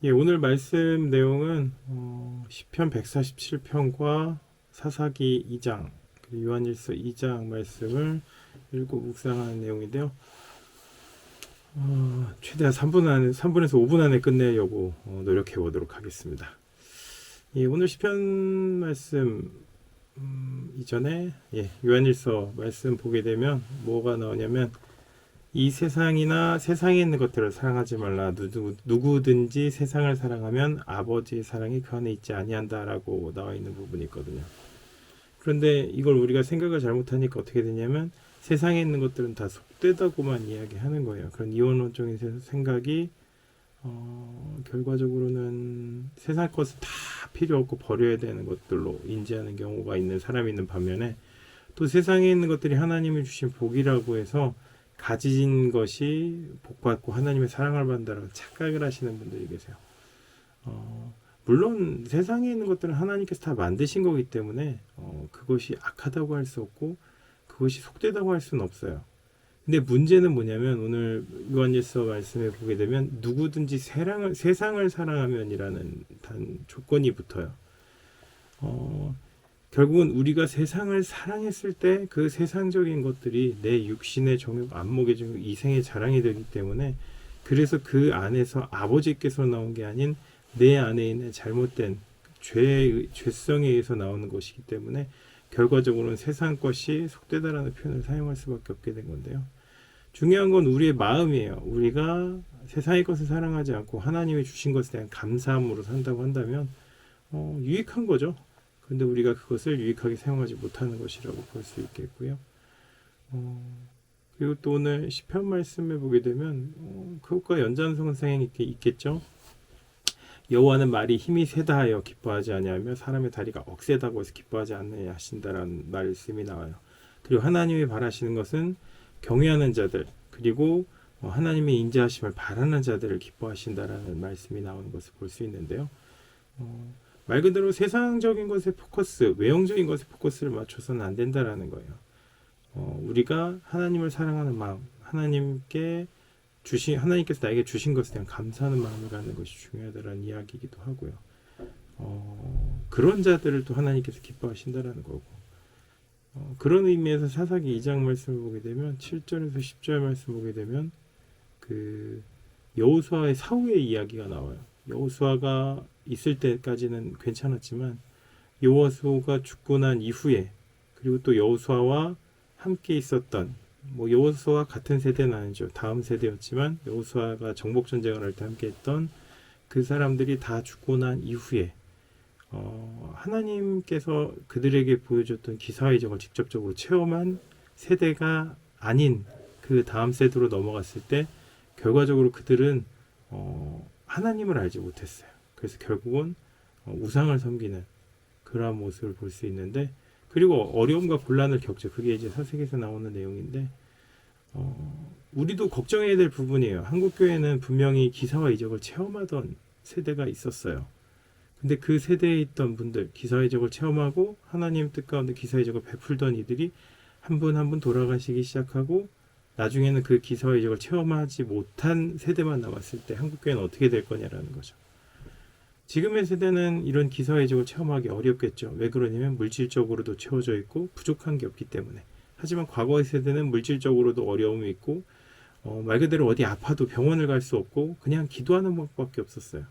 예, 오늘 말씀 내용은 시편 147편과 사사기 2장, 그리고 요한일서 2장 말씀을 읽고 묵상하는 내용인데요. 최대한 3분에서 5분 안에 끝내려고 노력해 보도록 하겠습니다. 예, 오늘 시편 말씀 이전에 요한일서 말씀 보게 되면 뭐가 나오냐면 이 세상이나 세상에 있는 것들을 사랑하지 말라. 누구든지 세상을 사랑하면 아버지의 사랑이 그 안에 있지 아니한다라고 나와 있는 부분이 있거든요. 그런데 이걸 우리가 생각을 잘못하니까 어떻게 되냐면 세상에 있는 것들은 다 속되다고만 이야기하는 거예요. 그런 이원론적인 생각이 결과적으로는 세상 것은 다 필요 없고 버려야 되는 것들로 인지하는 경우가 있는 사람이 있는 반면에, 또 세상에 있는 것들이 하나님이 주신 복이라고 해서 가진 것이 복받고 하나님의 사랑을 받는다라고 착각을 하시는 분들이 계세요. 물론 세상에 있는 것들은 하나님께서 다 만드신 거기 때문에 그것이 악하다고 할 수 없고 그것이 속되다고 할 수는 없어요. 근데 문제는 뭐냐면 오늘 요한일서 말씀에 보게 되면 누구든지 세상을 사랑하면이라는 단 조건이 붙어요. 결국은 우리가 세상을 사랑했을 때 그 세상적인 것들이 내 육신의 정욕, 안목의 정욕, 이생의 자랑이 되기 때문에, 그래서 그 안에서 아버지께서 나온 게 아닌 내 안에 있는 잘못된 죄성에 의해서 나오는 것이기 때문에 결과적으로는 세상 것이 속되다라는 표현을 사용할 수밖에 없게 된 건데요. 중요한 건 우리의 마음이에요. 우리가 세상의 것을 사랑하지 않고 하나님이 주신 것에 대한 감사함으로 산다고 한다면 유익한 거죠. 그런데 우리가 그것을 유익하게 사용하지 못하는 것이라고 볼 수 있겠고요. 그리고 또 오늘 시편 말씀에 보게 되면 그것과 연장선상에 있겠죠. 여호와는 말이 힘이 세다 하여 기뻐하지 아니하며 사람의 다리가 억세다고 해서 기뻐하지 않느냐 하신다라는 말씀이 나와요. 그리고 하나님이 바라시는 것은 경외하는 자들, 그리고 하나님의 인자하심을 바라는 자들을 기뻐하신다라는 말씀이 나오는 것을 볼 수 있는데요. 말 그대로 세상적인 것에 포커스, 외형적인 것에 포커스를 맞춰서는 안 된다라는 거예요. 우리가 하나님을 사랑하는 마음, 하나님께서 나에게 주신 것에 대한 감사하는 마음을 갖는 것이 중요하다라는 이야기이기도 하고요. 그런 자들을 또 하나님께서 기뻐하신다라는 거고, 그런 의미에서 사사기 2장 말씀을 보게 되면 7절에서 10절 말씀 보게 되면 그 여호수아의 사후의 이야기가 나와요. 여호수아가 있을 때까지는 괜찮았지만 여호수아가 죽고 난 이후에, 그리고 또 여호수아와 함께 있었던, 여호수아와 같은 세대는 아니죠. 다음 세대였지만 여호수아가 정복 전쟁을 할 때 함께 했던 그 사람들이 다 죽고 난 이후에 하나님께서 그들에게 보여줬던 기사의 적을 직접적으로 체험한 세대가 아닌 그 다음 세대로 넘어갔을 때 결과적으로 그들은 하나님을 알지 못했어요. 그래서 결국은 우상을 섬기는 그러한 모습을 볼 수 있는데, 그리고 어려움과 곤란을 겪죠. 그게 이제 사색에서 나오는 내용인데, 우리도 걱정해야 될 부분이에요. 한국교회는 분명히 기사와 이적을 체험하던 세대가 있었어요. 근데 그 세대에 있던 분들, 기사와 이적을 체험하고 하나님 뜻 가운데 기사와 이적을 베풀던 이들이 한 분 한 분 돌아가시기 시작하고, 나중에는 그 기사와 이적을 체험하지 못한 세대만 남았을 때 한국교회는 어떻게 될 거냐라는 거죠. 지금의 세대는 이런 기사와 이적을 체험하기 어렵겠죠. 왜 그러냐면 물질적으로도 채워져 있고 부족한 게 없기 때문에. 하지만 과거의 세대는 물질적으로도 어려움이 있고 말 그대로 어디 아파도 병원을 갈 수 없고 그냥 기도하는 방법밖에 없었어요.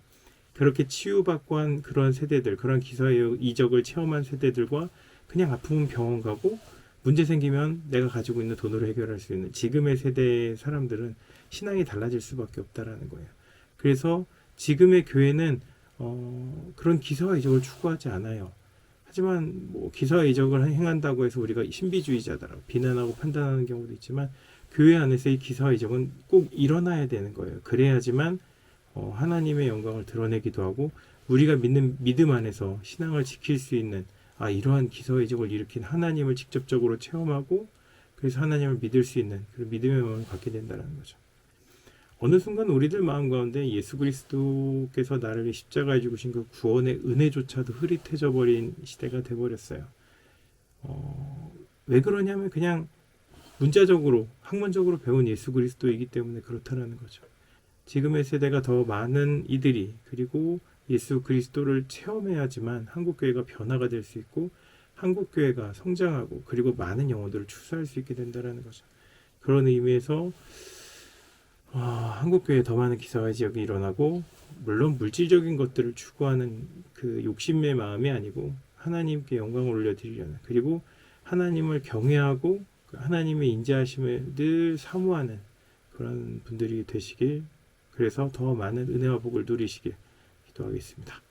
그렇게 치유받고 한 그런 세대들, 그런 기사의 이적을 체험한 세대들과 그냥 아프면 병원 가고 문제 생기면 내가 가지고 있는 돈으로 해결할 수 있는 지금의 세대의 사람들은 신앙이 달라질 수밖에 없다라는 거예요. 그래서 지금의 교회는 그런 기사와 이적을 추구하지 않아요. 하지만 기사와 이적을 행한다고 해서 우리가 신비주의자다라고 비난하고 판단하는 경우도 있지만, 교회 안에서 이 기사와 이적은 꼭 일어나야 되는 거예요. 그래야지만 하나님의 영광을 드러내기도 하고 우리가 믿는 믿음 안에서 신앙을 지킬 수 있는, 이러한 기사와 이적을 일으킨 하나님을 직접적으로 체험하고 그래서 하나님을 믿을 수 있는 그런 믿음의 마음을 갖게 된다는 거죠. 어느 순간 우리들 마음 가운데 예수 그리스도께서 나를 위해 십자가에 죽으신 그 구원의 은혜조차도 흐릿해져 버린 시대가 돼버렸어요. 왜 그러냐면 그냥 문자적으로 학문적으로 배운 예수 그리스도이기 때문에 그렇다라는 거죠. 지금의 세대가 더 많은 이들이 그리고 예수 그리스도를 체험해야지만 한국교회가 변화가 될 수 있고 한국교회가 성장하고 그리고 많은 영혼들을 추수할 수 있게 된다는 거죠. 그런 의미에서 한국교회에 더 많은 기사화 지역이 일어나고 물론 물질적인 것들을 추구하는 그 욕심의 마음이 아니고 하나님께 영광을 올려드리려는 그리고 하나님을 경외하고 하나님의 인자하심을 늘 사모하는 그런 분들이 되시길 그래서 더 많은 은혜와 복을 누리시길 기도하겠습니다.